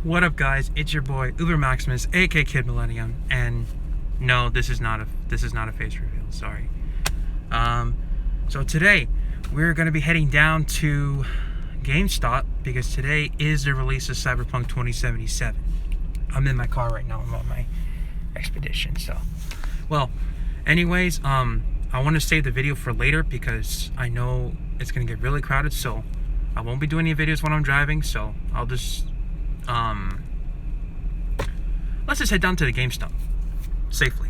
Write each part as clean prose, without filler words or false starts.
What up, guys? It's your boy Uber Maximus, aka Kid Millennium, and no, this is not a face reveal. Sorry. So today we're gonna be heading down to GameStop because today is the release of Cyberpunk 2077. I'm in my car right now. I'm on my expedition. So, well, anyways, I want to save the video for later because I know it's gonna get really crowded. So I won't be doing any videos when I'm driving. So I'll just let's just head down to the GameStop safely.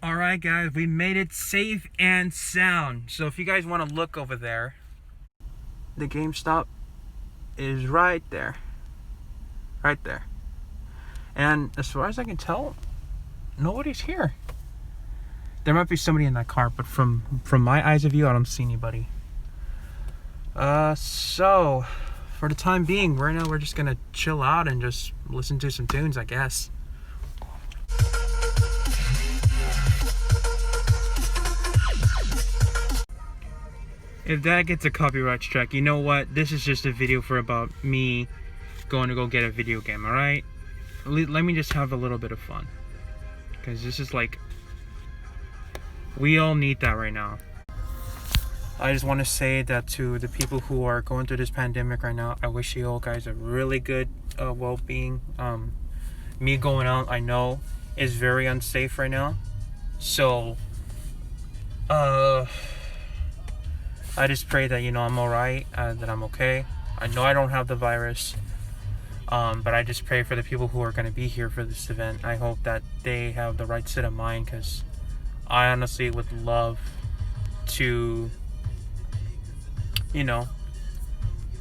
Alright guys, we made it safe and sound. So if you guys want to look over there, the GameStop is right there. Right there. And as far as I can tell, nobody's here. There might be somebody in that car, but from my eyes of view, I don't see anybody. So for the time being, right now we're just gonna chill out and just listen to some tunes, I guess. If that gets a copyright strike, you know what? This is just a video for about me going to go get a video game, alright? Let me just have a little bit of fun. Because this is like, we all need that right now. I just want to say that to the people who are going through this pandemic right now, I wish you all guys a really good well-being. Me going out, I know, is very unsafe right now. So, I just pray that, you know, I'm alright, that I'm okay. I know I don't have the virus, but I just pray for the people who are going to be here for this event. I hope that they have the right state of mind, because I honestly would love to, you know,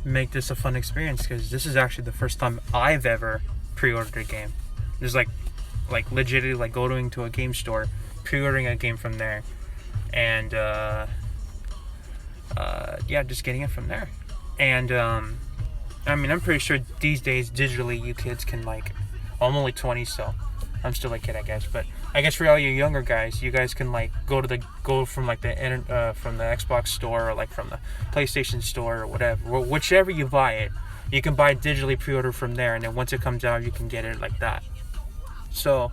make this a fun experience, because this is actually the first time I've ever pre-ordered a game. It's like legitimately like going to a game store, pre-ordering a game from there, and yeah, just getting it from there. And I mean, I'm pretty sure these days digitally you kids can, like, I'm only 20, so I'm still a kid, I guess, but I guess for all you younger guys, you guys can like go from like the Xbox store, or like from the PlayStation store, or whatever, whichever you buy it, you can buy it digitally, pre-order from there, and then once it comes out, you can get it like that. So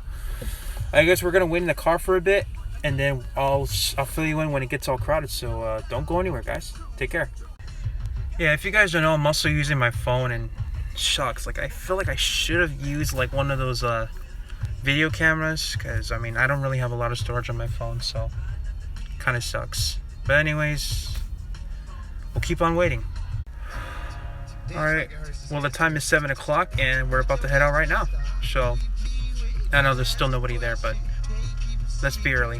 I guess we're gonna wait in the car for a bit, and then I'll fill you in when it gets all crowded. So don't go anywhere, guys. Take care. Yeah, if you guys don't know, I'm also using my phone, and shucks, like I feel like I should have used like one of those video cameras, because I mean, I don't really have a lot of storage on my phone, so kind of sucks. But anyways, we'll keep on waiting. Alright, well, the time is 7 o'clock and we're about to head out right now. So I know there's still nobody there, but let's be early.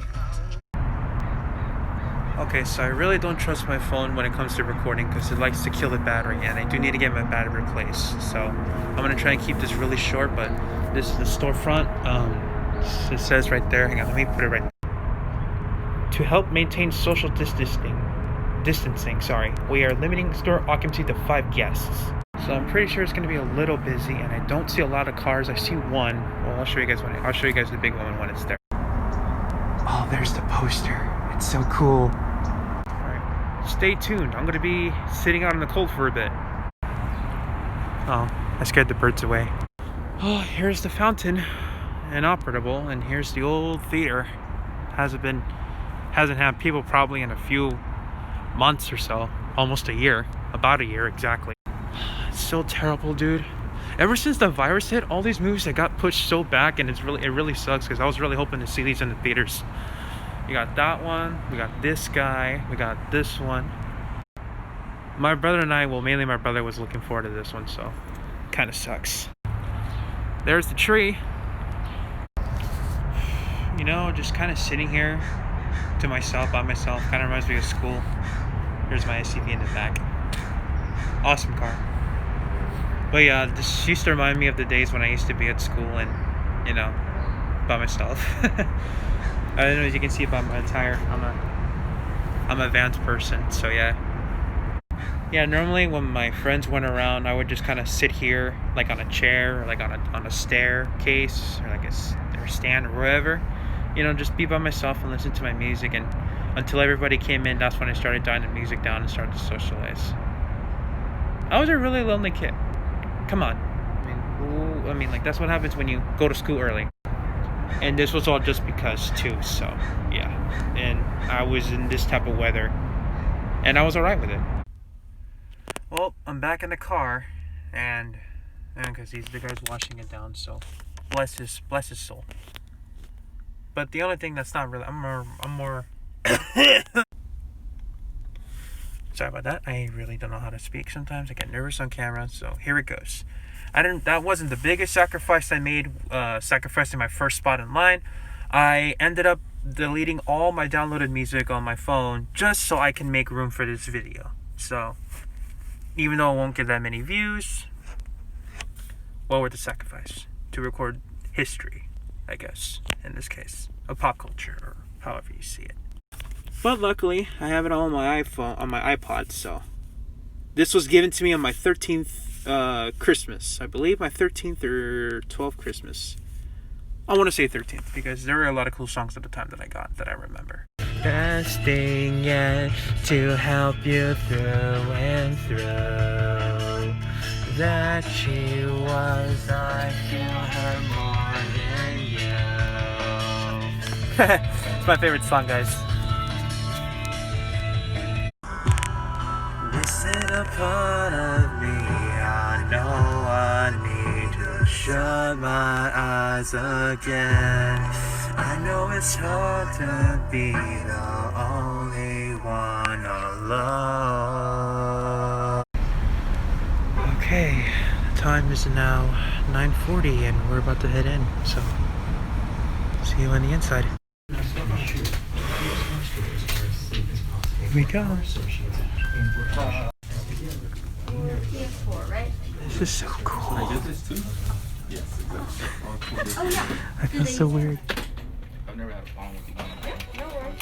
Okay, so I really don't trust my phone when it comes to recording, because it likes to kill the battery, and I do need to get my battery replaced. So I'm gonna try and keep this really short, but this is the storefront. It says right there, hang on, let me put it right there. To help maintain social distancing, we are limiting store occupancy to 5 guests. So I'm pretty sure it's gonna be a little busy, and I don't see a lot of cars. I see one. Well, I'll show you guys the big one when it's there. Oh, there's the poster. It's so cool. Alright, stay tuned. I'm gonna be sitting out in the cold for a bit. Oh, I scared the birds away. Oh, here's the fountain, inoperable, and here's the old theater. Hasn't had people probably in a few months or so, almost a year, about a year exactly. It's so terrible, dude. Ever since the virus hit, all these movies that got pushed so back, and it really sucks, because I was really hoping to see these in the theaters. You got that one, we got this guy, we got this one. My brother and I, well, mainly my brother, was looking forward to this one, so kind of sucks. There's the tree. You know, just kind of sitting here to myself, by myself, kind of reminds me of school. Here's my SUV in the back. Awesome car. But yeah, this used to remind me of the days when I used to be at school and, you know, by myself. I don't know if you can see by my attire, I'm a Vans person, so yeah. Yeah, normally when my friends went around, I would just kind of sit here, like on a chair, or like on a staircase, or like a stand, or wherever. You know, just be by myself and listen to my music, and until everybody came in, that's when I started dialing the music down and started to socialize. I was a really lonely kid. come on. I mean, like, that's what happens when you go to school early. And this was all just because, too, so, yeah. And I was in this type of weather, and I was alright with it. Well, I'm back in the car, and because the guy's washing it down, so bless his soul. But the only thing that's not really, I'm more sorry about that. I really don't know how to speak sometimes. I get nervous on camera, so here it goes. That wasn't the biggest sacrifice I made, sacrificing my first spot in line. I ended up deleting all my downloaded music on my phone just so I can make room for this video. So, even though it won't get that many views, well worth the sacrifice to record history, I guess, in this case, of pop culture, or however you see it. But luckily, I have it all on my iPhone, on my iPod, so. This was given to me on my 13th Christmas. I believe my 13th or 12th Christmas. I want to say 13th, because there were a lot of cool songs at the time that I got that I remember. Best thing yet to help you through and through. That she was, I feel her more than you. It's my favorite song, guys. Missing a part of me, I know I need to shut my eyes again. I know it's hard to be the only one alone. Okay, the time is now 9:40 and we're about to head in, so see you on the inside. Here we go. PS4, right? This is so cool. I get this too? Yes, exactly. Oh yeah. I feel so weird. I've never had a problem with you. No worries.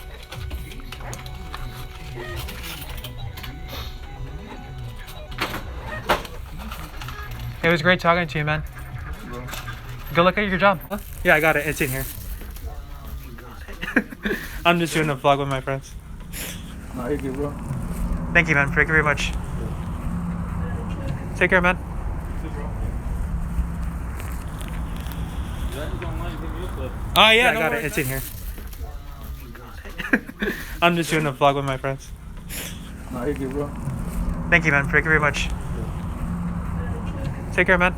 It was great talking to you, man. Good luck at your job. Yeah, I got it. It's in here. I'm just doing a vlog with my friends. No, you're good, bro. Thank you, man. Thank you very much. Take care, man. Oh, yeah, I got it. It's in here. I'm just doing a vlog with my friends. No, you're good, bro. Thank you, man. Thank you very much. Take care, man.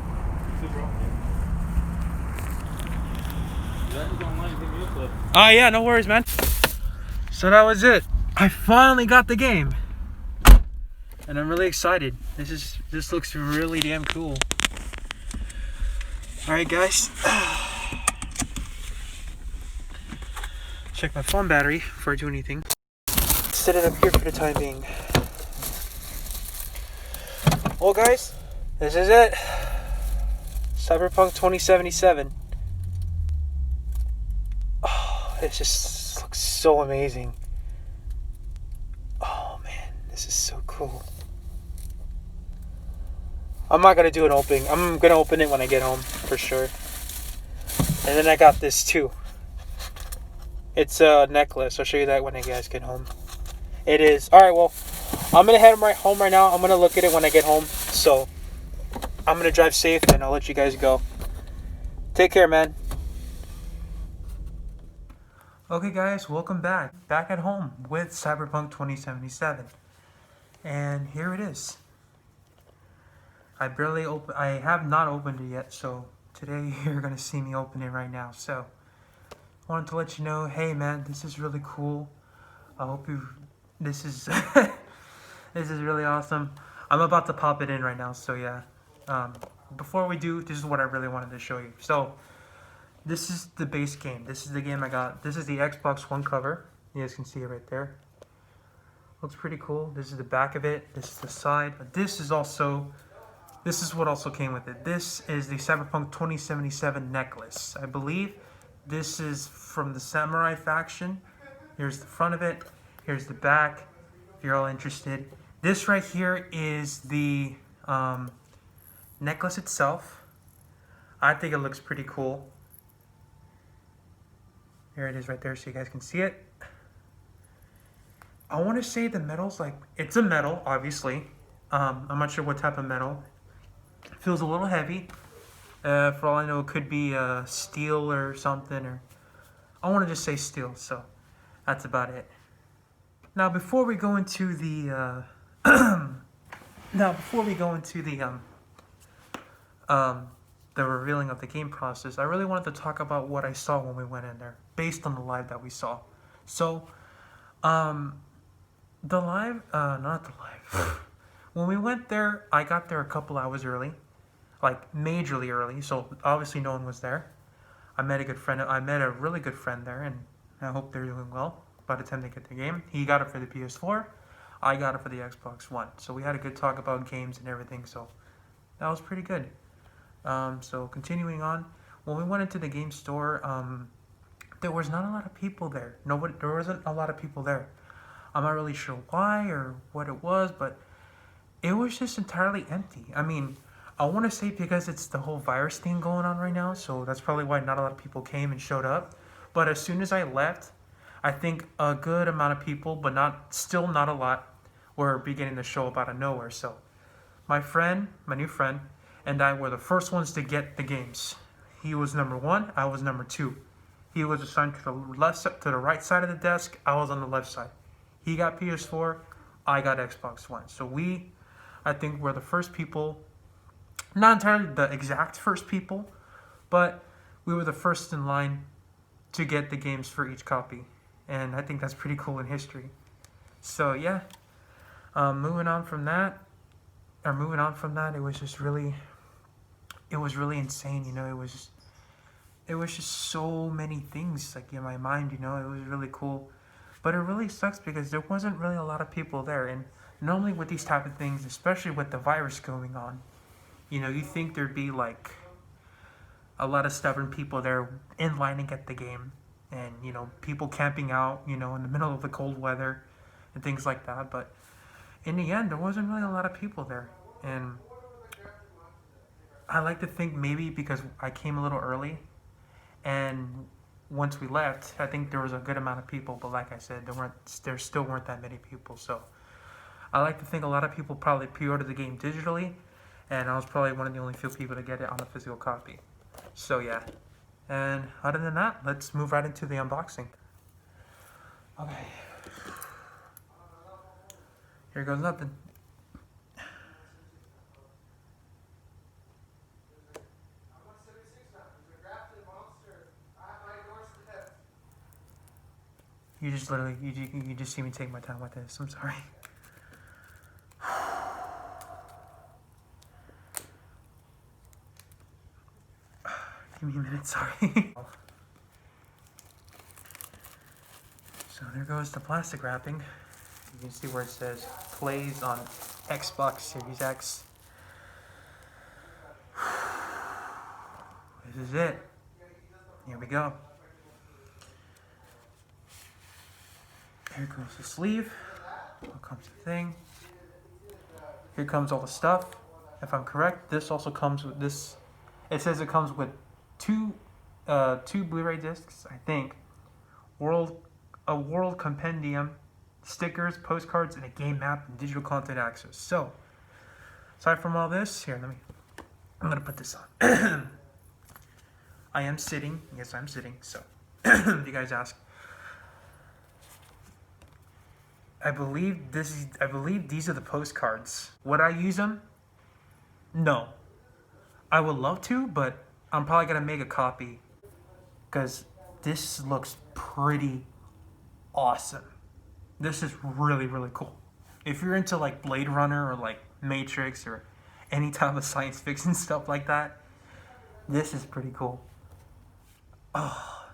Oh, yeah, no worries, man. So that was it. I finally got the game. And I'm really excited. This looks really damn cool. Alright, guys. Check my phone battery before I do anything. Set it up here for the time being. Well, guys, this is it. Cyberpunk 2077. Oh, it just looks so amazing. Oh man, this is so cool. I'm not gonna do an opening. I'm gonna open it when I get home for sure. And then I got this too. It's a necklace. I'll show you that when you guys get home. It is. Alright, well, I'm gonna head home right now. I'm gonna look at it when I get home. So, I'm gonna drive safe and I'll let you guys go. Take care, man. Okay, guys, welcome back. Back at home with Cyberpunk 2077. And here it is. I have not opened it yet, so today you're gonna see me open it right now. So, I wanted to let you know, hey man, this is really cool. I hope this is this is really awesome. I'm about to pop it in right now, so yeah. Before we do, this is what I really wanted to show you. So this is the base game. This is the game I got. This is the Xbox One cover. You guys can see it right there. Looks pretty cool. This is the back of it. This is the side. But this is what also came with it. This is the Cyberpunk 2077 necklace. I believe this is from the Samurai faction. Here's the front of it. Here's the back, if you're all interested. This right here is the necklace itself. I think it looks pretty cool. Here it is right there so you guys can see it. I want to say the metal's like, it's a metal, obviously. I'm not sure what type of metal. Feels a little heavy. For all I know, it could be steel or something. Or I want to just say steel. So that's about it. Now, before we go into the the revealing of the game process, I really wanted to talk about what I saw when we went in there, based on the live that we saw. So, the live, not the live. When we went there, I got there a couple hours early, like majorly early. So obviously no one was there. I met a really good friend there, and I hope they're doing well by the time they get the game. He got it for the PS4. I got it for the Xbox One. So we had a good talk about games and everything. So that was pretty good. So continuing on, when we went into the game store, there was not a lot of people there. There wasn't a lot of people there. I'm not really sure why or what it was, but it was just entirely empty. I mean, I want to say because it's the whole virus thing going on right now, so that's probably why not a lot of people came and showed up. But as soon as I left, I think a good amount of people, but still not a lot, were beginning to show up out of nowhere. So my new friend, and I were the first ones to get the games. He was number 1, I was number 2. He was assigned to the right side of the desk, I was on the left side. He got PS4, I got Xbox One. So I think we're the first people, not entirely the exact first people, but we were the first in line to get the games for each copy. And I think that's pretty cool in history. So yeah, moving on from that, it was really insane, you know. It was just so many things like in my mind, you know. It was really cool, but it really sucks because there wasn't really a lot of people there. And normally with these type of things, especially with the virus going on, you know, you think there'd be like a lot of stubborn people there in line to get the game, and you know, people camping out, you know, in the middle of the cold weather and things like that. But in the end, there wasn't really a lot of people there, and I like to think maybe because I came a little early, and once we left, I think there was a good amount of people. But like I said, there still weren't that many people. So I like to think a lot of people probably pre-ordered the game digitally, and I was probably one of the only few people to get it on a physical copy. So yeah, and other than that, let's move right into the unboxing. Okay, here goes nothing. You just literally, you just see me take my time with this. I'm sorry. Give me a minute, sorry. So there goes the plastic wrapping. You can see where it says plays on Xbox Series X. This is it. Here we go. Here goes the sleeve. Here comes the thing. Here comes all the stuff. If I'm correct, this also comes with this. It says it comes with two Blu-ray discs, I think. A world compendium, stickers, postcards, and a game map and digital content access. So, aside from all this, I'm gonna put this on. I am sitting. Yes, I'm sitting. So, if you guys ask. I believe these are the postcards. Would I use them? No. I would love to, but I'm probably gonna make a copy because this looks pretty awesome. This is really, really cool. If you're into like Blade Runner or like Matrix or any type of science fiction stuff like that, this is pretty cool. Oh,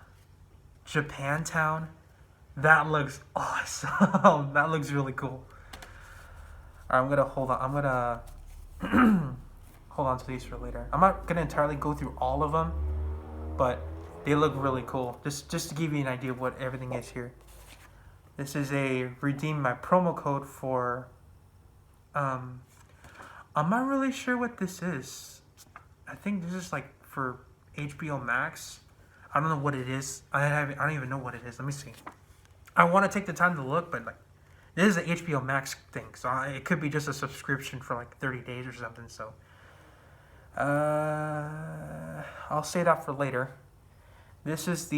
Japantown. That looks awesome. That looks really cool. Alright, I'm gonna hold on. I'm gonna hold on to these for later. I'm not gonna entirely go through all of them, but they look really cool. Just to give you an idea of what everything is here. This is redeem my promo code for. I'm not really sure what this is. I think this is like for HBO Max. I don't know what it is. I don't even know what it is. Let me see. I want to take the time to look, but like, this is an HBO Max thing, so it could be just a subscription for like 30 days or something. So I'll say that for later. This is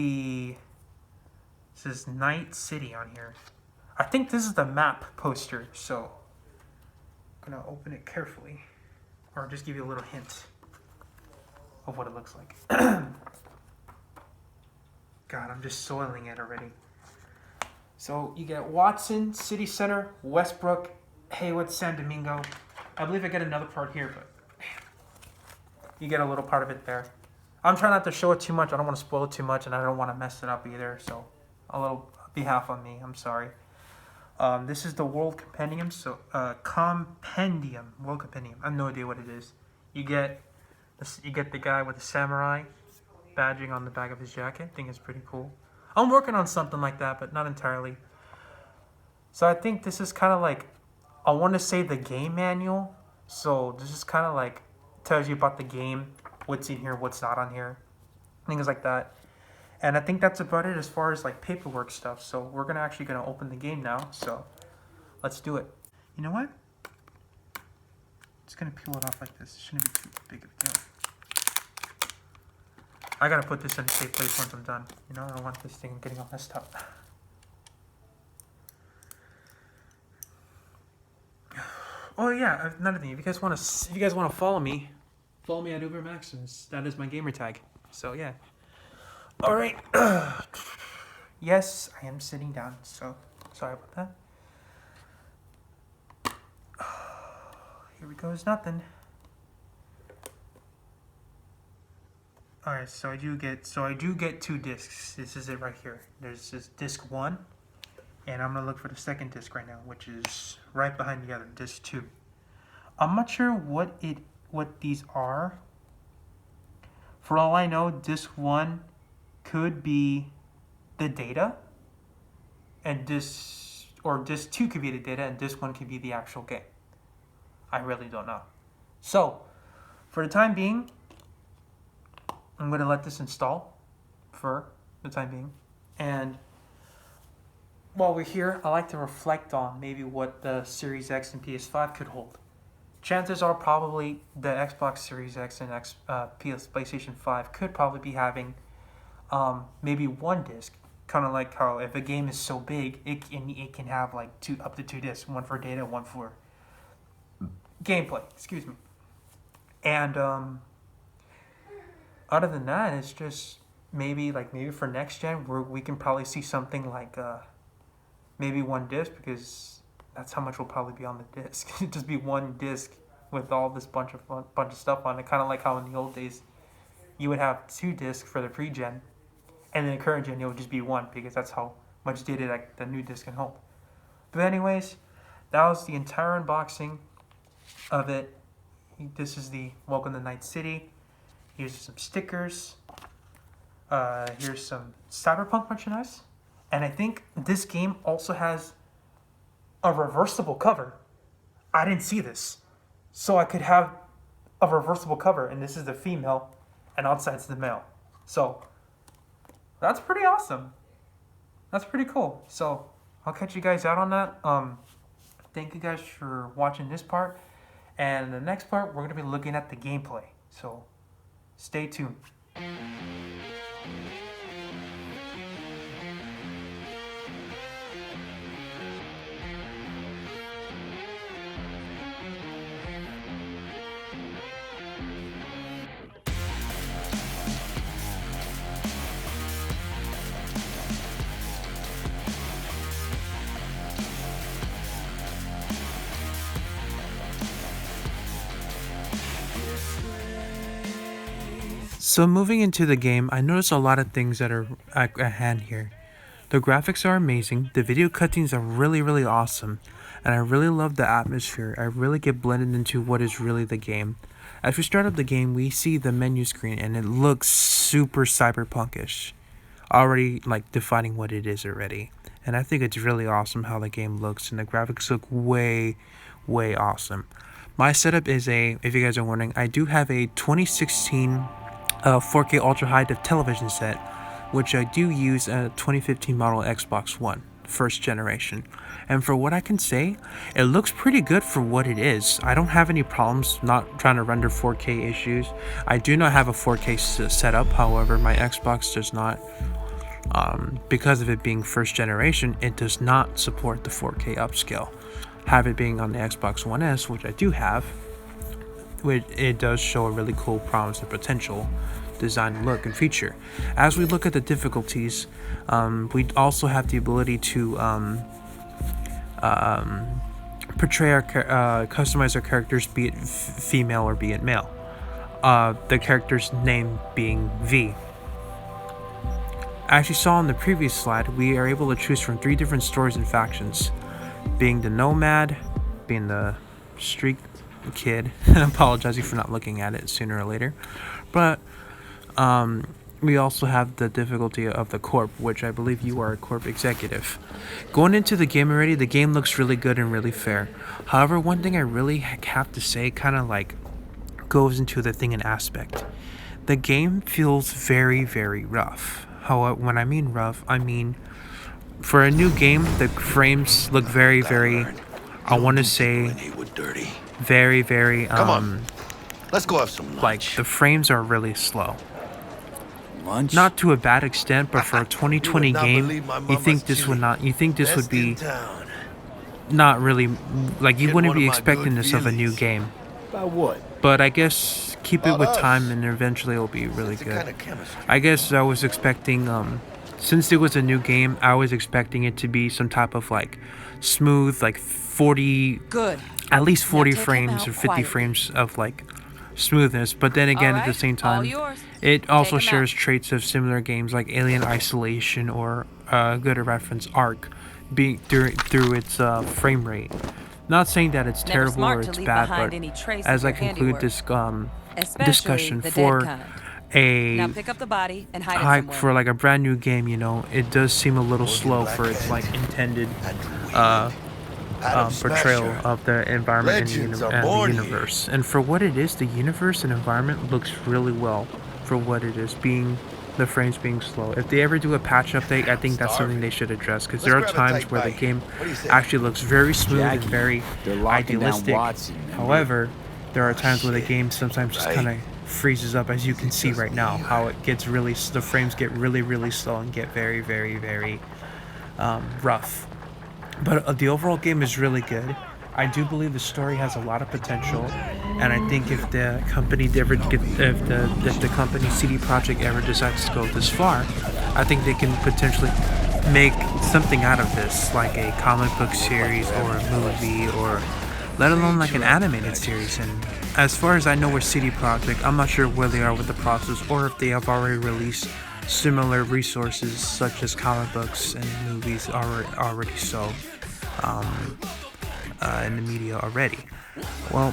Night City on here. I think this is the map poster, so I'm gonna open it carefully, or just give you a little hint of what it looks like. God, I'm just soiling it already. So you get Watson, City Center, Westbrook, Haywood, San Domingo. I believe I get another part here, but you get a little part of it there. I'm trying not to show it too much. I don't want to spoil it too much, and I don't want to mess it up either. So a little behalf on me. I'm sorry. This is the World Compendium. So World Compendium. I have no idea what it is. You get the guy with the samurai badging on the back of his jacket. I think it's pretty cool. I'm working on something like that, but not entirely. So I think this is kind of like, I want to say the game manual. So this is kind of like tells you about the game, what's in here, what's not on here, things like that. And I think that's about it as far as like paperwork stuff. So we're actually gonna open the game now. So let's do it. You know what? Just gonna peel it off like this. It shouldn't be too big of a deal. I gotta put this in a safe place once I'm done. You know, I don't want this thing getting all messed up. Oh yeah, another thing. If you guys want to follow me at Uber Maximus. That is my gamer tag. So yeah. All right. Yes, I am sitting down. So sorry about that. Here we go. It's nothing. All right. So I do get 2 discs. This is it right here. There's this disc 1. And I'm gonna look for the second disc right now, which is right behind the other, disc 2. I'm not sure what these are. For all I know, disc 1 could be the data, and disc 2 could be the data, and disc 1 could be the actual game. I really don't know. So, for the time being, I'm gonna let this install for the time being, and while we're here, I like to reflect on maybe what the Series X and PS5 could hold. Chances are probably the Xbox Series X and PlayStation 5 could probably be having maybe 1 disc. Kind of like how if a game is so big, it can have like up to 2 discs, 1 for data, 1 for gameplay. Excuse me. And other than that, it's just maybe for next gen, we can probably see something like maybe 1 disc, because that's how much will probably be on the disc. It'd just be 1 disc with all this bunch of stuff on it. Kind of like how in the old days you would have 2 discs for the pre-gen, and then the current gen it would just be 1, because that's how much data the new disc can hold. But anyways, that was the entire unboxing of it. This is the Welcome to Night City. Here's some stickers. Here's some Cyberpunk merchandise. And I think this game also has a reversible cover. I didn't see this. So I could have a reversible cover, and this is the female, and outside's the male. So that's pretty awesome. That's pretty cool. So I'll catch you guys out on that. Thank you guys for watching this part. And in the next part, we're going to be looking at the gameplay. So stay tuned. So moving into the game, I noticed a lot of things that are at hand here. The graphics are amazing, the video cutscenes are really awesome, and I really love the atmosphere. I really get blended into what is really the game. As we start up the game, we see the menu screen, and it looks super cyberpunkish, already defining what it is already. And I think it's really awesome how the game looks, and the graphics look way awesome. My setup is if you guys are wondering, I do have a 2016 4K ultra high def television set, which I do use a 2015 model Xbox One. first generation. And for what I can say, it looks pretty good for what it is. I don't have any problems not trying to render 4K issues. I do not have a 4K setup, however, my Xbox does not. Because of it being first generation, it does not support the 4K upscale. Have it being on the Xbox One S, which I do have, it does show a really cool promise and potential design, look, and feature. As we look at the difficulties, we also have the ability to portray customize our characters, be it female or be it male. The character's name being V. As you saw in the previous slide, we are able to choose from 3 different stories and factions, being the Nomad, being the Street Kid. Apologizing for not looking at it sooner or later. But we also have the difficulty of the Corp, which I believe you are a Corp executive. Going into the game already, the game looks really good and really fair. However, one thing I really have to say kind of like goes into the thing and aspect. The game feels very, very rough. When I mean rough, I mean for a new game, the frames look very, very, I want to say, very, very, Come on. Let's go have some lunch. like the frames are really slow. Lunch? Not to a bad extent, but for a 2020 game, you think this would be not really, like you wouldn't be expecting this of a new game. About what? But I guess keep it with time and eventually it'll be really good. I guess I was expecting, since it was a new game, I was expecting it to be some type of like smooth, like 40, at least 40 frames or 50 frames of like smoothness. But then again, at the same time, it also shares traits of similar games like Alien Isolation or good to reference Ark, being through its frame rate. Not saying that it's terrible or it's bad, but as I conclude this discussion for a pick up the body and hide it hype somewhere. for like a brand new game, you know, it does seem a little slow for its like intended portrayal of the environment and the universe. And for what it is, the universe and environment looks really well for what it is, being the frames being slow. If they ever do a patch update, I think that's something they should address, because there are times where the game actually looks very smooth and very idealistic. However, there are times where the game sometimes just kind of freezes up, as you can see right now, how it gets really, the frames get really, really slow and get very, very, very rough. But the overall game is really good. I do believe the story has a lot of potential, and I think if the company ever if the company CD Projekt ever decides to go this far, I think they can potentially make something out of this, like a comic book series or a movie, or let alone like an animated series. And as far as I know with CD Projekt, I'm not sure where they are with the process, or if they have already released similar resources such as comic books and movies already so in the media already. Well,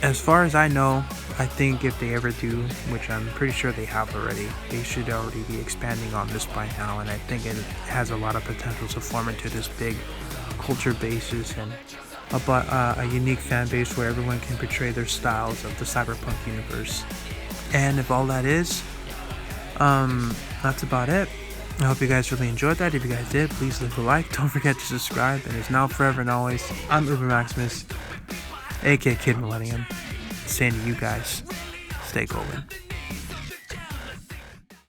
as far as I know, I think if they ever do, which I'm pretty sure they have already, they should already be expanding on this by now, and I think it has a lot of potential to form into this big culture basis and a unique fan base where everyone can portray their styles of the Cyberpunk universe. And if all that is, that's about it. I hope you guys really enjoyed that. If you guys did, please leave a like. Don't forget to subscribe. And it's now, forever, and always, I'm Maximus, aka Kid Millennium, saying to you guys, stay golden.